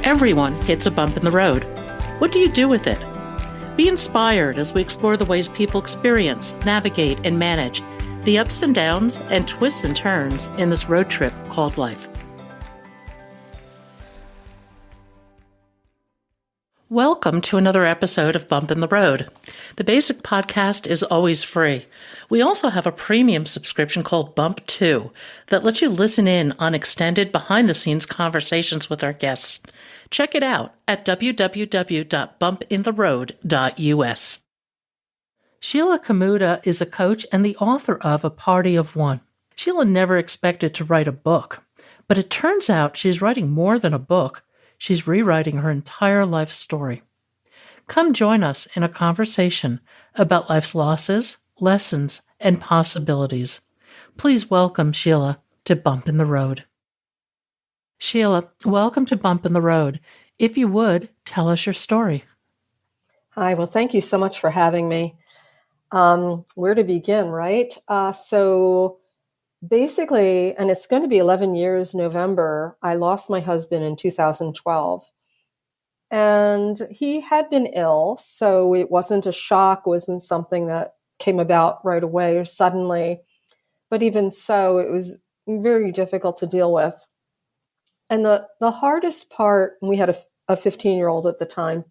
Everyone hits a bump in the road. What do you do with it? Be inspired as we explore the ways people experience, navigate, and manage the ups and downs and twists and turns in this road trip called life. Welcome to another episode of Bump in the Road. The basic podcast is always free. We also have a premium subscription called Bump 2 that lets you listen in on extended behind-the-scenes conversations with our guests. Check it out at www.bumpintheroad.us. Sheila Kamuda is a coach and the author of A Party of One. Sheila never expected to write a book, but it turns out she's writing more than a book. She's rewriting her entire life story. Come join us in a conversation about life's losses, lessons, and possibilities. Please welcome Sheila to Bump in the Road. Sheila, welcome to Bump in the Road. If you would, tell us your story. Hi, well, thank you so much for having me. Where to begin, right? So basically, and it's going to be 11 years November, I lost my husband in 2012. And he had been ill, so it wasn't a shock, wasn't something that came about right away or suddenly. But even so, it was very difficult to deal with. And the hardest part, we had a 15-year-old at the time,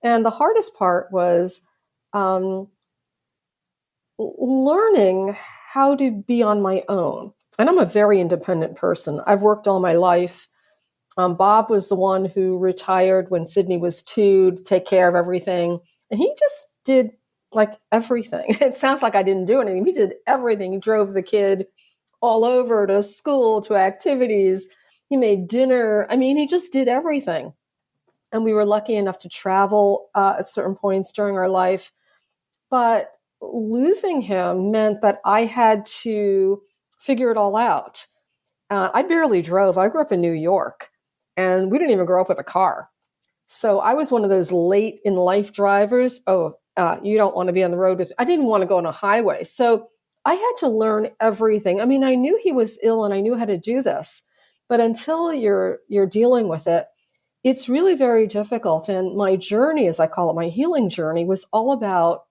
and the hardest part was learning how to be on my own. And I'm a very independent person. I've worked all my life. Bob was the one who retired when Sydney was 2 to take care of everything. And he just did like everything. It sounds like I didn't do anything. He did everything. He drove the kid all over to school, to activities. He made dinner. I mean, he just did everything. And we were lucky enough to travel at certain points during our life. But losing him meant that I had to figure it all out. I barely drove. I grew up in New York, and we didn't even grow up with a car. So I was one of those late in life drivers. You don't want to be on the road with me. I didn't want to go on a highway. So I had to learn everything. I mean, I knew he was ill and I knew how to do this. But until you're dealing with it, it's really very difficult. And my journey, as I call it, my healing journey, was all about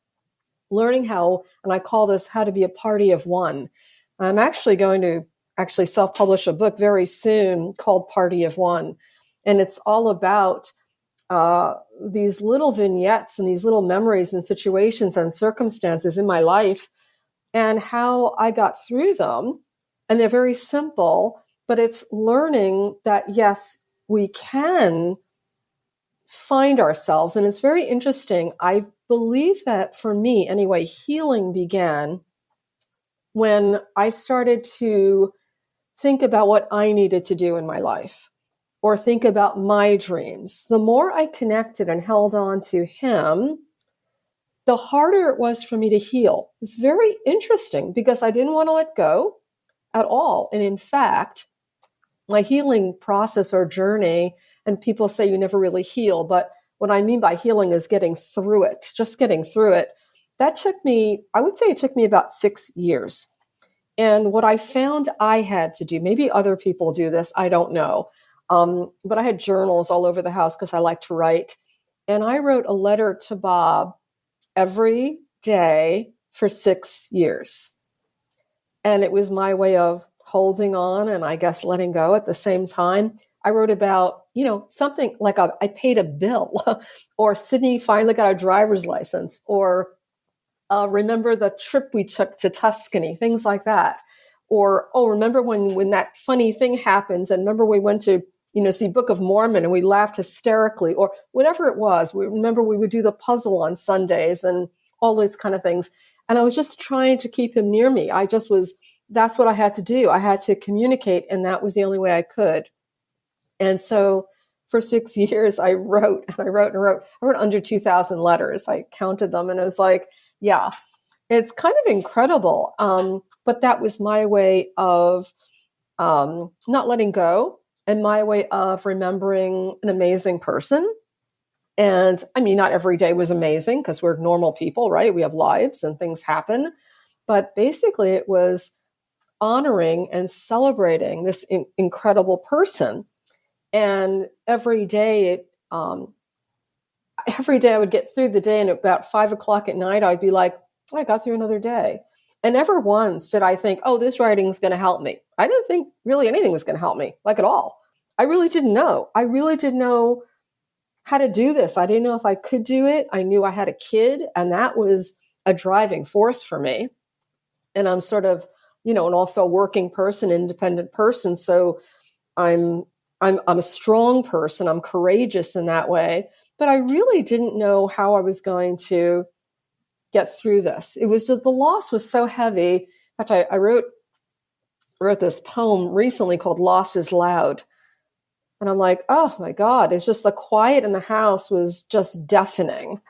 learning how, and I call this how to be a party of one. I'm actually going to self-publish a book very soon called Party of One. And it's all about these little vignettes and these little memories and situations and circumstances in my life and how I got through them. And they're very simple, but it's learning that, yes, we can find ourselves. And it's very interesting. I believe that for me, anyway, healing began when I started to think about what I needed to do in my life or think about my dreams. The more I connected and held on to him, the harder it was for me to heal. It's very interesting because I didn't want to let go at all. And in fact, my healing process or journey, and people say you never really heal, but what I mean by healing is getting through it, just getting through it. That took me, I would say it took me about 6 years. And what I found I had to do, maybe other people do this, I don't know. But I had journals all over the house because I like to write. And I wrote a letter to Bob every day for 6 years. And it was my way of holding on and I guess letting go at the same time. I wrote about, something like I paid a bill or Sydney finally got a driver's license or remember the trip we took to Tuscany, things like that. Or, remember when that funny thing happens and remember we went to, see Book of Mormon and we laughed hysterically or whatever it was. We would do the puzzle on Sundays and all those kind of things. And I was just trying to keep him near me. That's what I had to do. I had to communicate and that was the only way I could. And so for 6 years, I wrote and I wrote and I wrote. I wrote under 2,000 letters. I counted them and I was like, yeah, it's kind of incredible. But that was my way of not letting go and my way of remembering an amazing person. And I mean, not every day was amazing because we're normal people, right? We have lives and things happen. But basically it was honoring and celebrating this incredible person. And every day I would get through the day, and at about 5 o'clock at night, I'd be like, I got through another day. And never once did I think, oh, this writing's going to help me. I didn't think really anything was going to help me, like at all. I really didn't know. I really didn't know how to do this. I didn't know if I could do it. I knew I had a kid, and that was a driving force for me. And I'm sort of, and also a working person, independent person. So I'm a strong person. I'm courageous in that way. But I really didn't know how I was going to get through this. It was just the loss was so heavy. In fact, I wrote this poem recently called "Loss is Loud," and I'm like, oh my God! It's just the quiet in the house was just deafening.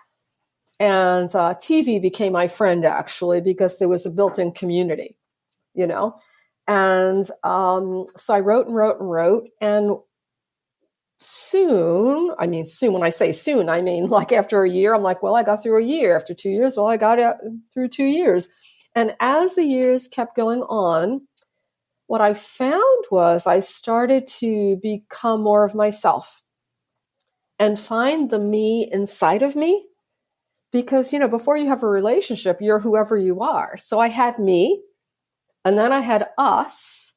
And TV became my friend, actually, because there was a built-in community, And so I wrote and wrote and wrote, and soon, when I say soon, I mean like after a year, I'm like, well, I got through a year. After 2 years, well, I got through 2 years. And as the years kept going on, what I found was I started to become more of myself and find the me inside of me. Because, before you have a relationship, you're whoever you are. So I had me, and then I had us.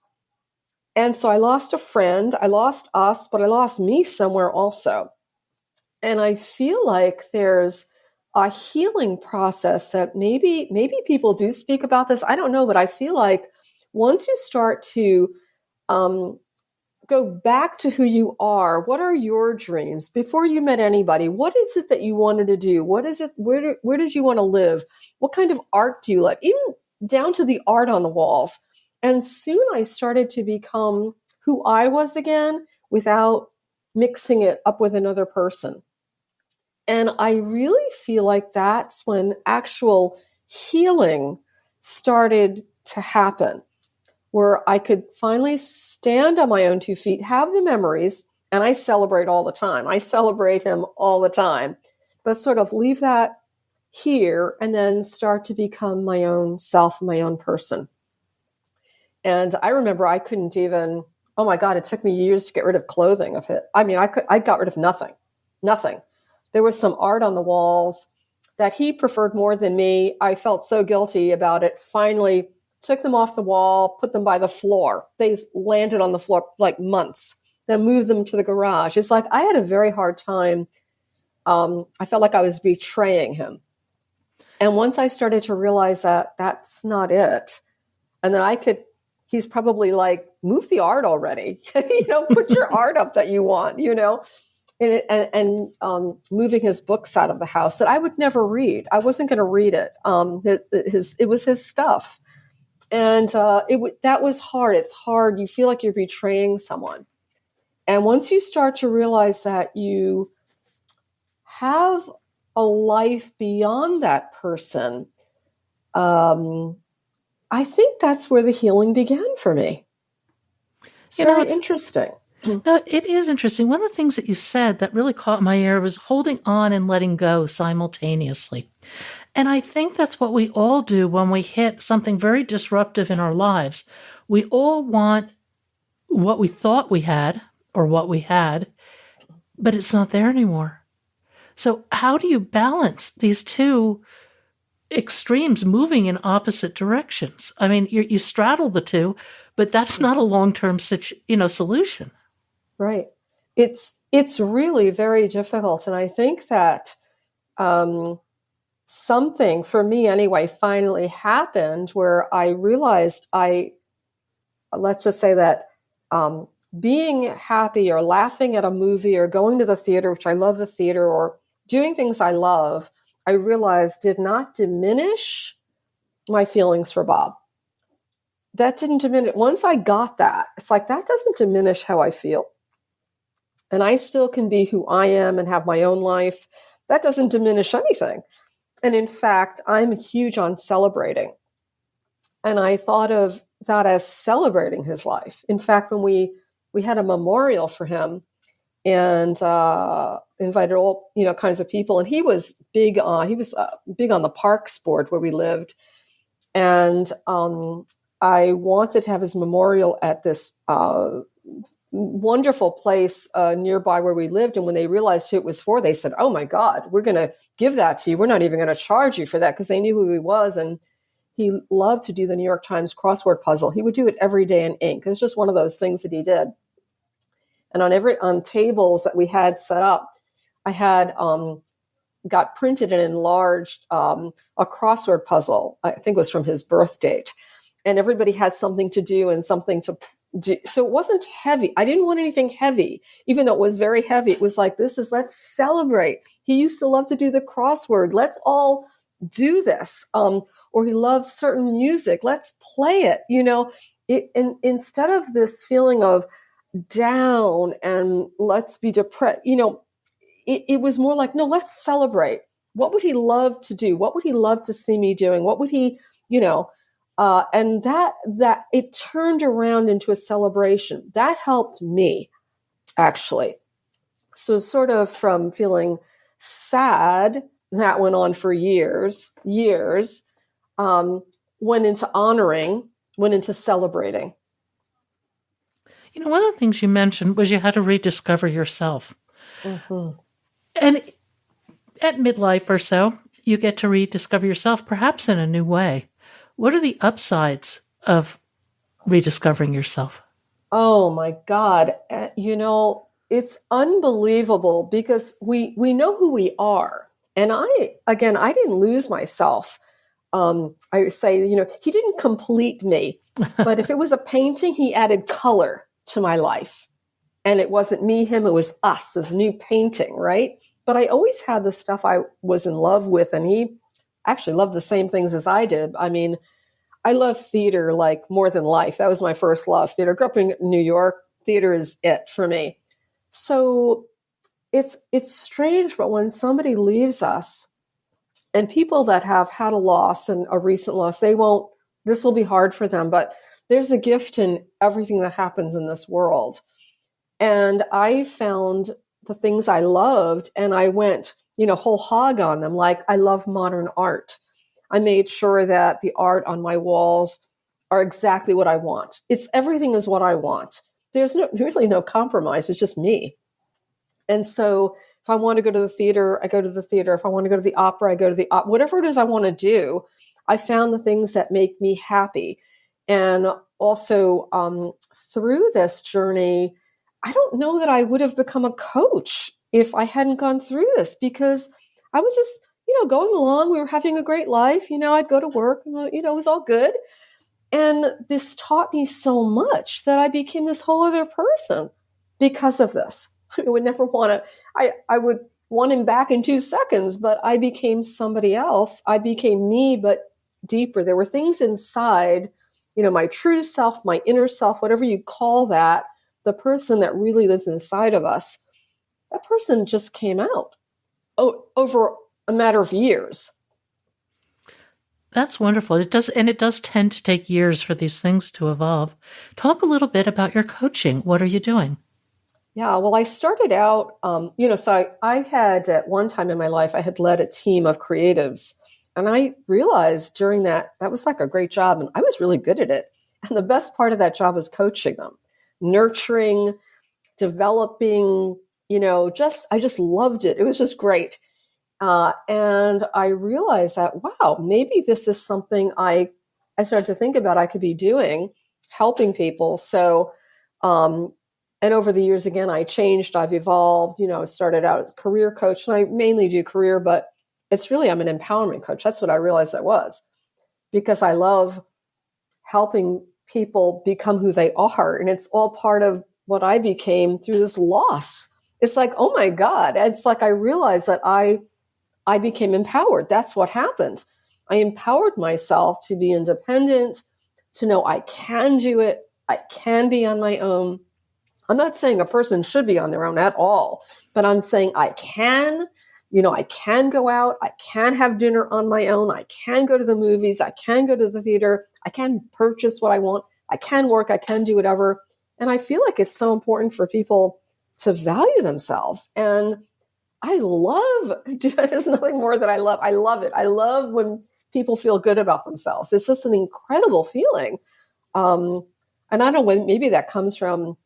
And so I lost a friend, I lost us, but I lost me somewhere also. And I feel like there's a healing process that maybe people do speak about this. I don't know, but I feel like once you start to go back to who you are, what are your dreams before you met anybody? What is it that you wanted to do? What is it? Where did you want to live? What kind of art do you like? Even down to the art on the walls. And soon I started to become who I was again without mixing it up with another person. And I really feel like that's when actual healing started to happen, where I could finally stand on my own 2 feet, have the memories, and I celebrate all the time. I celebrate him all the time, but sort of leave that here and then start to become my own self, my own person. And I remember I couldn't even, oh my God, it took me years to get rid of clothing of it. I got rid of nothing. There was some art on the walls that he preferred more than me. I felt so guilty about it. Finally, took them off the wall, put them by the floor. They landed on the floor like months, then moved them to the garage. It's like I had a very hard time. I felt like I was betraying him. And once I started to realize that that's not it, and then he's probably like, move the art already, put your art up that you want, and moving his books out of the house that I would never read. I wasn't going to read it. It was his stuff. And that was hard. It's hard. You feel like you're betraying someone. And once you start to realize that you have a life beyond that person, I think that's where the healing began for me. It's very interesting. No, it is interesting. One of the things that you said that really caught my ear was holding on and letting go simultaneously. And I think that's what we all do when we hit something very disruptive in our lives. We all want what we thought we had or what we had, but it's not there anymore. So how do you balance these two extremes moving in opposite directions? I mean, you straddle the two, but that's not a long-term solution. Right. It's really very difficult. And I think that something, for me anyway, finally happened where I realized let's just say that being happy or laughing at a movie or going to the theater, which I love the theater, or doing things I love, I realized did not diminish my feelings for Bob. That didn't diminish. Once I got that, it's like, that doesn't diminish how I feel. And I still can be who I am and have my own life. That doesn't diminish anything. And in fact, I'm huge on celebrating. And I thought of that as celebrating his life. In fact, when we had a memorial for him and invited all kinds of people, and he was big on the parks board where we lived, and I wanted to have his memorial at this wonderful place nearby where we lived. And when they realized who it was for, they said, "Oh my God, we're going to give that to you. We're not even going to charge you for that," because they knew who he was. And he loved to do the New York Times crossword puzzle. He would do it every day in ink. It was just one of those things that he did. And on tables that we had set up, I had got printed and enlarged a crossword puzzle. I think it was from his birth date. And everybody had something to do and something to do. So it wasn't heavy. I didn't want anything heavy, even though it was very heavy. It was like, let's celebrate. He used to love to do the crossword. Let's all do this. Or he loved certain music. Let's play it. And instead of this feeling of down and let's be depressed, it was more like, no, let's celebrate. What would he love to do? What would he love to see me doing? What would he, and that it turned around into a celebration. That helped me, actually. So sort of from feeling sad, that went on for years, went into honoring, went into celebrating. One of the things you mentioned was you had to rediscover yourself. Mm-hmm. And at midlife or so, you get to rediscover yourself, perhaps in a new way. What are the upsides of rediscovering yourself? Oh my God. It's unbelievable because we know who we are. And I didn't lose myself. I say, he didn't complete me, but if it was a painting, he added color to my life. And it wasn't me, him, it was us, this new painting, right? But I always had the stuff I was in love with, and he actually loved the same things as I did. I mean, I love theater like more than life. That was my first love, theater. I grew up in New York. Theater is it for me. So it's strange, but when somebody leaves us, and people that have had a loss and a recent loss, this will be hard for them, but there's a gift in everything that happens in this world. And I found the things I loved and I went, whole hog on them. Like I love modern art. I made sure that the art on my walls are exactly what I want. Everything is what I want. There's really no compromise. It's just me. And so if I want to go to the theater, I go to the theater. If I want to go to the opera, I go to the opera. Whatever it is I want to do, I found the things that make me happy. And also through this journey, I don't know that I would have become a coach if I hadn't gone through this, because I was just, going along. We were having a great life. I'd go to work, it was all good. And this taught me so much that I became this whole other person because of this. I would never want to, I would want him back in 2 seconds, but I became somebody else. I became me, but deeper. There were things inside, my true self, my inner self, whatever you call that, the person that really lives inside of us, that person just came out over a matter of years. That's wonderful. It does tend to take years for these things to evolve. Talk a little bit about your coaching. What are you doing? Yeah, well, I started out, so I had at one time in my life, I had led a team of creatives. And I realized during that was like a great job. And I was really good at it. And the best part of that job was coaching them, nurturing, developing, I just loved it. It was just great. And I realized that, wow, maybe this is something I started to think about I could be doing, helping people. So, and over the years, again, I changed, I've evolved, I started out as a career coach, and I mainly do career, but I'm an empowerment coach. That's what I realized I was, because I love helping people become who they are. And it's all part of what I became through this loss. It's like, oh my God. It's like I realized that I became empowered. That's what happened. I empowered myself to be independent, to know I can do it. I can be on my own. I'm not saying a person should be on their own at all, but I'm saying I can, I can go out. I can have dinner on my own. I can go to the movies. I can go to the theater. I can purchase what I want. I can work. I can do whatever. And I feel like it's so important for people to value themselves. And I love, there's nothing more that I love. I love it. I love when people feel good about themselves. It's just an incredible feeling. And I don't know, maybe that comes from,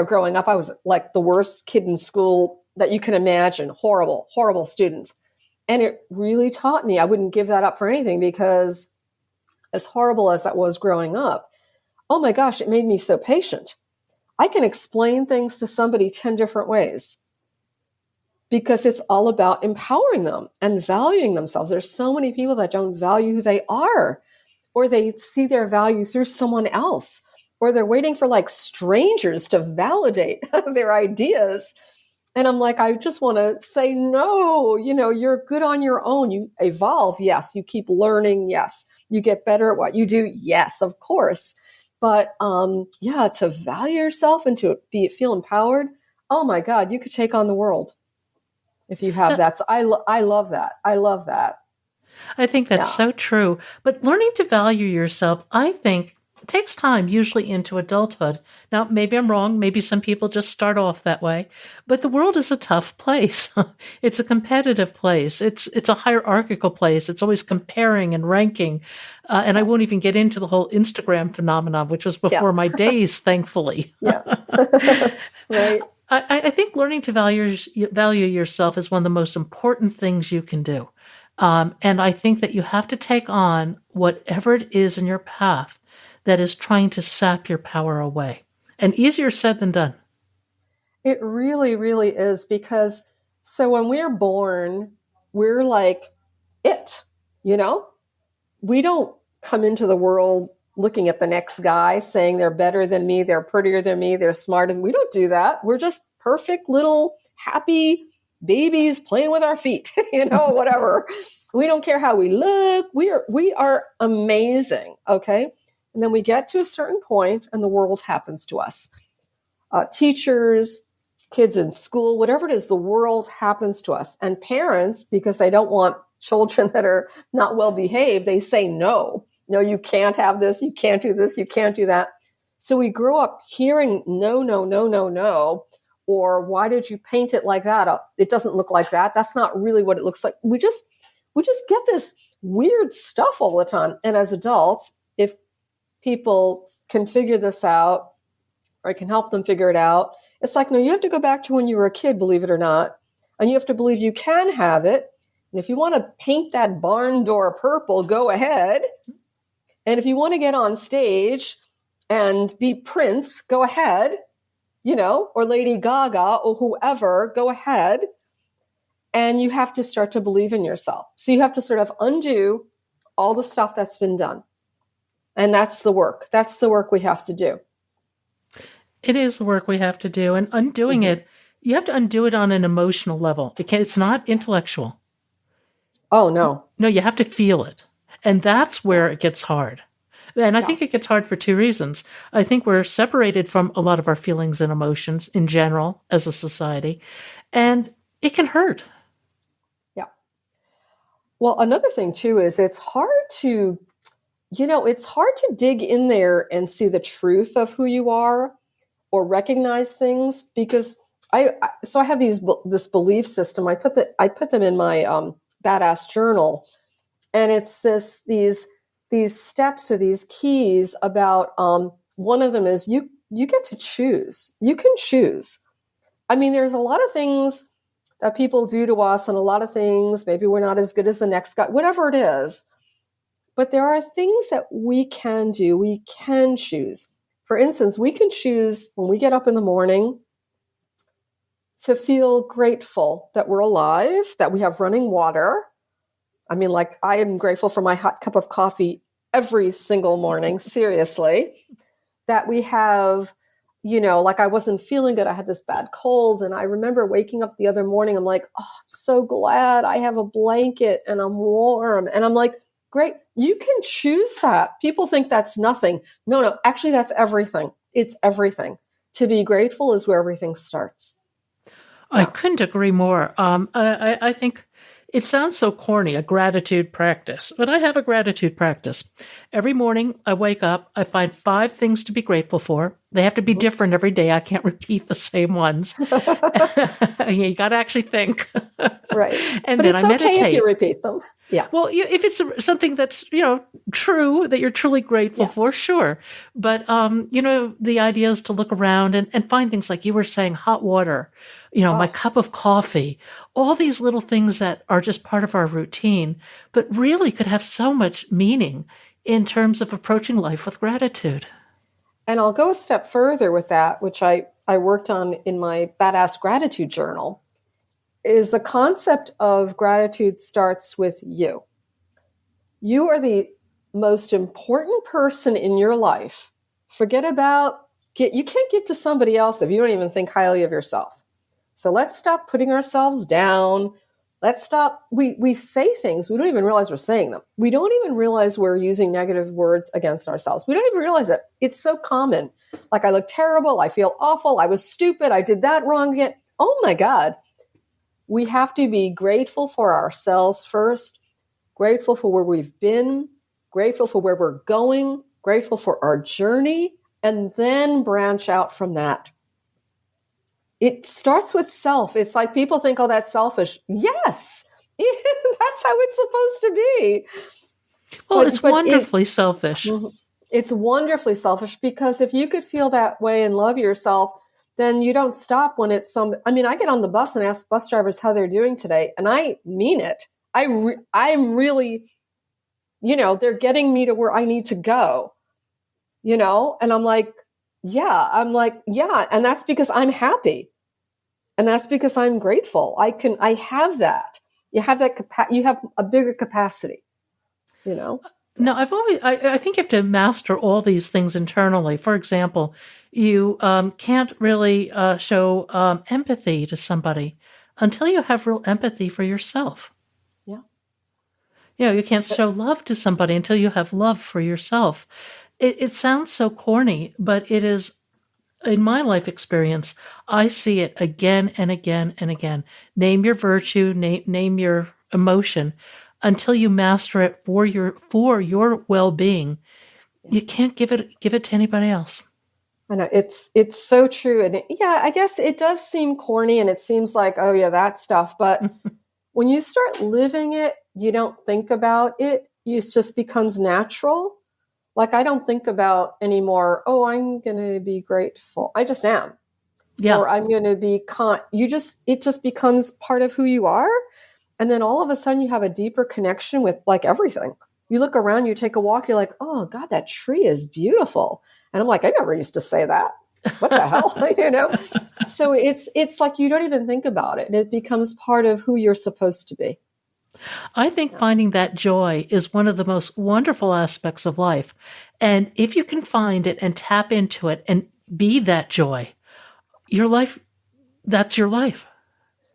growing up, I was like the worst kid in school that you can imagine. Horrible, horrible student. And it really taught me I wouldn't give that up for anything, because as horrible as that was growing up, oh my gosh, it made me so patient. I can explain things to somebody 10 different ways, because it's all about empowering them and valuing themselves. There's so many people that don't value who they are, or they see their value through someone else, or they're waiting for like strangers to validate their ideas. And I'm like, I just want to say, no, you're good on your own. You evolve. Yes. You keep learning. Yes. You get better at what you do. Yes, of course. But to value yourself and to feel empowered. Oh my God, you could take on the world if you have that. So I love that. I love that. I think that's so true. But learning to value yourself, I think, takes time, usually into adulthood. Now, maybe I'm wrong. Maybe some people just start off that way. But the world is a tough place. It's a competitive place. It's a hierarchical place. It's always comparing and ranking. And I won't even get into the whole Instagram phenomenon, which was before my days, thankfully. Right. I think learning to value yourself is one of the most important things you can do. And I think that you have to take on whatever it is in your path that is trying to sap your power away. And easier said than done. It really, really is, because so when we're born, we're like it, we don't come into the world looking at the next guy saying they're better than me, they're prettier than me, they're smarter than me. We don't do that. We're just perfect little happy babies playing with our feet, whatever. We don't care how we look. We are amazing. Okay. And then we get to a certain point and the world happens to us. Teachers, kids in school, whatever it is, the world happens to us. And parents, because they don't want children that are not well behaved, they say, no, you can't have this. You can't do this. You can't do that. So we grow up hearing no, no, no, no, no. Or why did you paint it like that? It doesn't look like that. That's not really what it looks like. We just get this weird stuff all the time. And as adults, if people can figure this out, or I can help them figure it out, it's like, no, you have to go back to when you were a kid, believe it or not. And you have to believe you can have it. And if you want to paint that barn door purple, go ahead. And if you want to get on stage and be Prince, go ahead, or Lady Gaga or whoever, go ahead. And you have to start to believe in yourself. So you have to sort of undo all the stuff that's been done. And that's the work. That's the work we have to do. It is the work we have to do. And undoing it, you have to undo it on an emotional level. It's not intellectual. Oh, no. No, you have to feel it. And that's where it gets hard. And I think it gets hard for two reasons. I think we're separated from a lot of our feelings and emotions in general as a society. And it can hurt. Yeah. Well, another thing, too, is it's hard to dig in there and see the truth of who you are or recognize things, because I have this belief system. I put them in my badass journal, and it's these steps or these keys about one of them is you get to choose. You can choose. I mean, there's a lot of things that people do to us, and a lot of things maybe we're not as good as the next guy, whatever it is. But there are things that we can do. We can choose. For instance, we can choose when we get up in the morning to feel grateful that we're alive, that we have running water. I mean, like, I am grateful for my hot cup of coffee every single morning, seriously. That we have, like, I wasn't feeling good. I had this bad cold. And I remember waking up the other morning, I'm like, oh, I'm so glad I have a blanket and I'm warm. And I'm like, great. You can choose that. People think that's nothing. No, actually, that's everything. It's everything. To be grateful is where everything starts. I couldn't agree more. I think it sounds so corny, a gratitude practice, but I have a gratitude practice. Every morning I wake up, I find 5 things to be grateful for. They have to be different every day. I can't repeat the same ones. You got to actually think. Right. And but then it's I meditate. Okay if you repeat them. Yeah. Well, if it's something that's, true, that you're truly grateful for, sure. But, the idea is to look around and find things like you were saying, hot water, my cup of coffee, all these little things that are just part of our routine, but really could have so much meaning in terms of approaching life with gratitude. And I'll go a step further with that, which I worked on in my Badass Gratitude Journal, is the concept of gratitude starts with you. You are the most important person in your life. Forget about, you can't give to somebody else if you don't even think highly of yourself. So let's stop putting ourselves down. Let's stop. We say things. We don't even realize we're saying them. We don't even realize we're using negative words against ourselves. We don't even realize it. It's so common. Like, I look terrible. I feel awful. I was stupid. I did that wrong again. Oh my God. We have to be grateful for ourselves first, grateful for where we've been, grateful for where we're going, grateful for our journey, and then branch out from that. It starts with self. It's like people think, oh, that's selfish. Yes, that's how it's supposed to be. Well, it's wonderfully selfish. It's wonderfully selfish, because if you could feel that way and love yourself, then you don't stop when it's I get on the bus and ask bus drivers how they're doing today, and I mean it. I'm really, they're getting me to where I need to go, and I'm like, yeah. And that's because I'm happy. And that's because I'm grateful. I have that. You have that you have a bigger capacity, No, I think you have to master all these things internally. For example, you can't really show empathy to somebody until you have real empathy for yourself. Yeah. You can't show love to somebody until you have love for yourself. It sounds so corny, but it is. In my life experience, I see it again and again and again. Name your virtue, name your emotion, until you master it for your well-being. You can't give it to anybody else. I know, it's so true. And I guess it does seem corny, and it seems like, oh yeah, that stuff. But when you start living it, you don't think about it. It just becomes natural. Like, I don't think about anymore, oh, I'm going to be grateful. I just am. Yeah. Or I'm going to be it just becomes part of who you are. And then all of a sudden you have a deeper connection with, like, everything. You look around, you take a walk, you're like, oh God, that tree is beautiful. And I'm like, I never used to say that. What the hell? So it's like, you don't even think about it. It becomes part of who you're supposed to be. I think finding that joy is one of the most wonderful aspects of life. And if you can find it and tap into it and be that joy, your life, that's your life.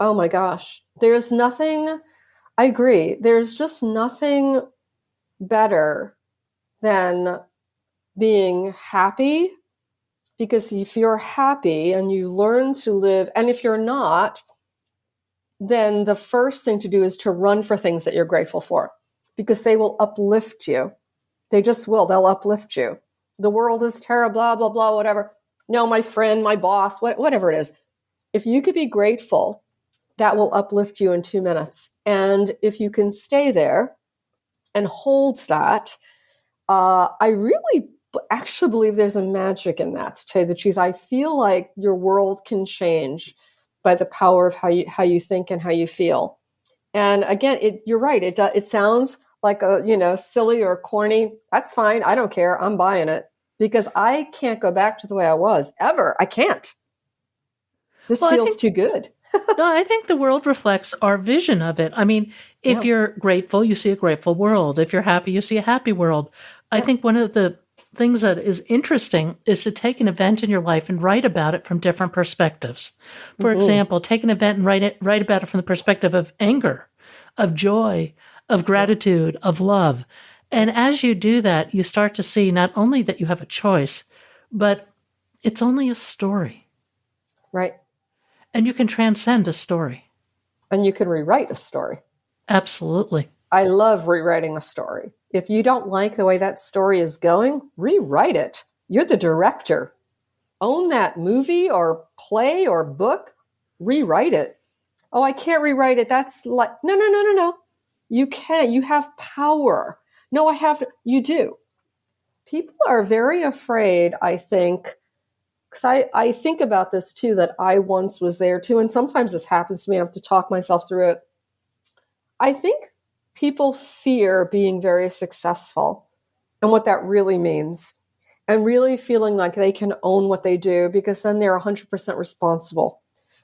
Oh my gosh. There's nothing, I agree. There's just nothing better than being happy, because if you're happy and you learn to live, and if you're not, then the first thing to do is to run for things that you're grateful for, because they will uplift you. They just will. They'll uplift you. The world is terrible, blah, blah, blah, whatever. No, my friend, my boss, whatever it is. If you could be grateful, that will uplift you in 2 minutes. And if you can stay there and hold that, I really actually believe there's a magic in that, to tell you the truth. I feel like your world can change by the power of how you think and how you feel. And again, you're right. It sounds like silly or corny. That's fine. I don't care. I'm buying it, because I can't go back to the way I was ever. I can't. This feels too good. No, I think the world reflects our vision of it. I mean, if you're grateful, you see a grateful world. If you're happy, you see a happy world. I think one of the things that is interesting is to take an event in your life and write about it from different perspectives. For example, take an event and write about it from the perspective of anger, of joy, of gratitude, of love. And as you do that, you start to see not only that you have a choice, but it's only a story. Right. And you can transcend a story. And you can rewrite a story. Absolutely. I love rewriting a story. If you don't like the way that story is going, rewrite it. You're the director. Own that movie or play or book. Rewrite it. Oh, I can't rewrite it. That's like, no. You have power. No, I have to. You do. People are very afraid, I think, because I think about this too, that I once was there too. And sometimes this happens to me. I have to talk myself through it. I think people fear being very successful and what that really means, and really feeling like they can own what they do, because then they're 100% responsible.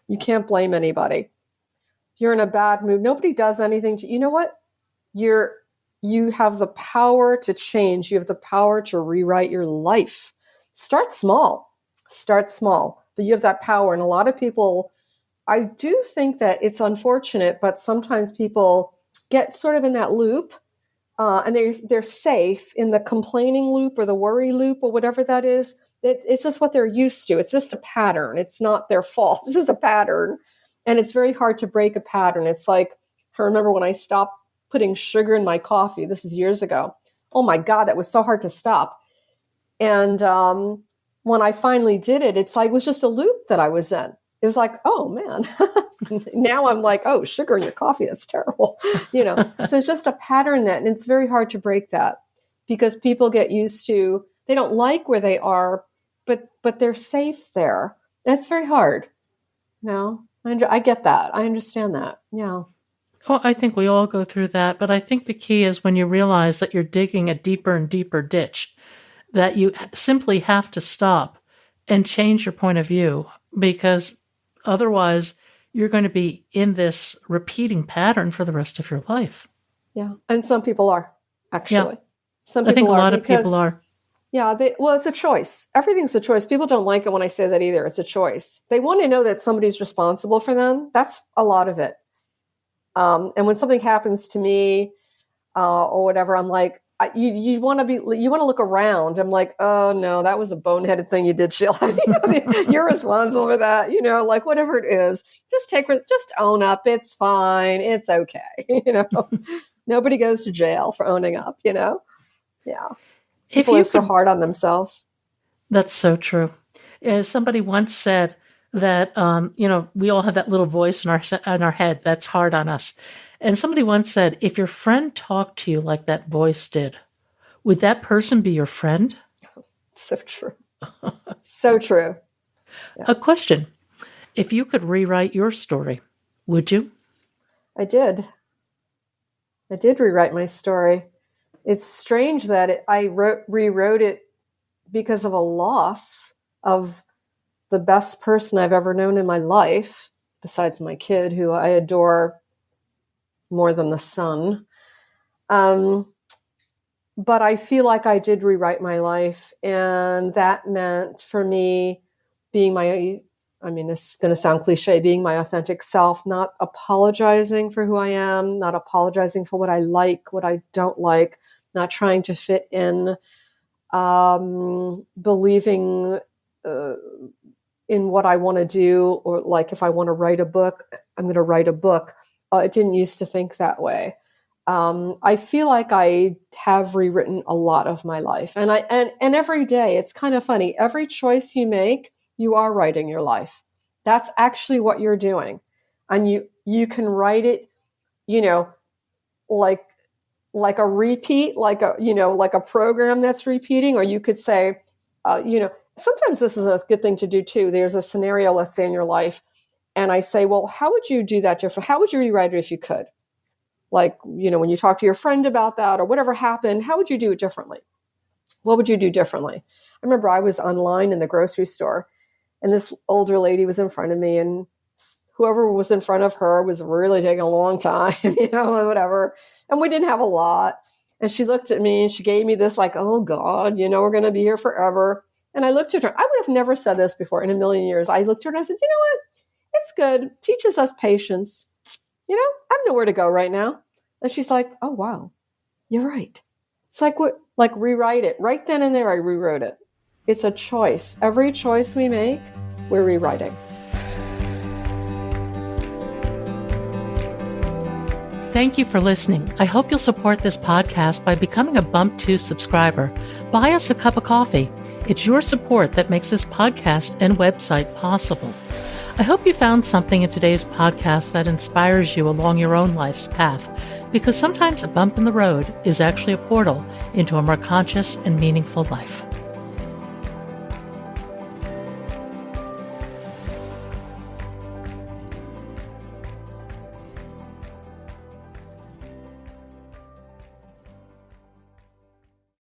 You can't blame anybody. If you're in a bad mood, nobody does anything to you. Know what? You have the power to change. You have the power to rewrite your life. Start small. But you have that power. And a lot of people, I do think that it's unfortunate, but sometimes people get sort of in that loop. And they're safe in the complaining loop or the worry loop or whatever that is. It's just what they're used to. It's just a pattern. It's not their fault. It's just a pattern. And it's very hard to break a pattern. It's like, I remember when I stopped putting sugar in my coffee. This is years ago. Oh my God, that was so hard to stop. And when I finally did it, it's like, it was just a loop that I was in. It was like, oh man, now I'm like, oh, sugar in your coffee, that's terrible. So it's just a pattern and it's very hard to break that, because people get used to, they don't like where they are, but they're safe there. That's very hard. I get that. I understand that. Yeah. Well, I think we all go through that, but I think the key is when you realize that you're digging a deeper and deeper ditch, that you simply have to stop and change your point of view, because otherwise, you're going to be in this repeating pattern for the rest of your life. Yeah. And some people are, actually. Yeah. I think a lot of people are. Yeah. It's a choice. Everything's a choice. People don't like it when I say that either. It's a choice. They want to know that somebody's responsible for them. That's a lot of it. And when something happens to me or whatever, I'm like, you want to look around. I'm like, oh no, that was a boneheaded thing you did, Sheila. You're responsible for that. Like whatever it is, just own up. It's fine. It's okay. Nobody goes to jail for owning up. Yeah. People are so hard on themselves. That's so true. Somebody once said that we all have that little voice in our head that's hard on us. And somebody once said, if your friend talked to you like that voice did, would that person be your friend? So true. So true. Yeah. A question. If you could rewrite your story, would you? I did rewrite my story. It's strange that I rewrote it because of a loss of the best person I've ever known in my life, besides my kid, who I adore more than the sun. But I feel like I did rewrite my life. And that meant for me being this is going to sound cliche, being my authentic self, not apologizing for who I am, not apologizing for what I like, what I don't like, not trying to fit in, believing in what I want to do, or like if I want to write a book, I'm going to write a book. I didn't used to think that way. I feel like I have rewritten a lot of my life, and every day it's kind of funny. Every choice you make, you are writing your life. That's actually what you're doing, and you can write it, like a repeat, like a program that's repeating, or you could say, sometimes this is a good thing to do too. There's a scenario, let's say in your life, and I say, well, how would you do that different? How would you rewrite it if you could? Like, when you talk to your friend about that or whatever happened, how would you do it differently? What would you do differently? I remember I was online in the grocery store, and this older lady was in front of me, and whoever was in front of her was really taking a long time, whatever. And we didn't have a lot. And she looked at me and she gave me this like, oh God, we're going to be here forever. And I looked at her. I would have never said this before in a million years. I looked at her and I said, you know what? It's good. Teaches us patience. I have nowhere to go right now. And she's like, oh, wow, you're right. It's like rewrite it. Right then and there, I rewrote it. It's a choice. Every choice we make, we're rewriting. Thank you for listening. I hope you'll support this podcast by becoming a Bump 2 subscriber. Buy us a cup of coffee. It's your support that makes this podcast and website possible. I hope you found something in today's podcast that inspires you along your own life's path. because sometimes a bump in the road is actually a portal into a more conscious and meaningful life.